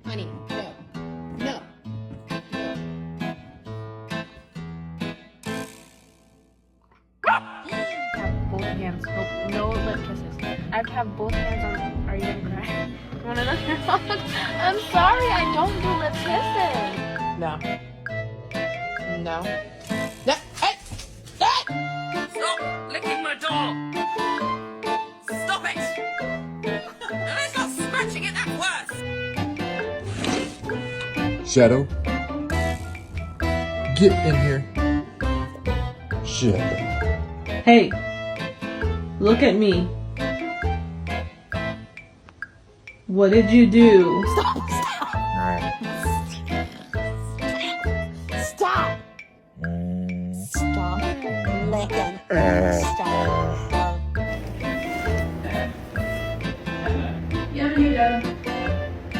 Honey, no. No. Have both hands. No lip kisses. I have to have both hands on. Are you gonna cry? You want another hug? I'm sorry, I don't do lip kisses. No. No. No. Hey! Hey! Stop licking my doll! Stop it! No, it's not scratching it, that's worse! Shadow, get in here. Shadow. Hey, look at me. What did you do? Alright. Stop! Stop licking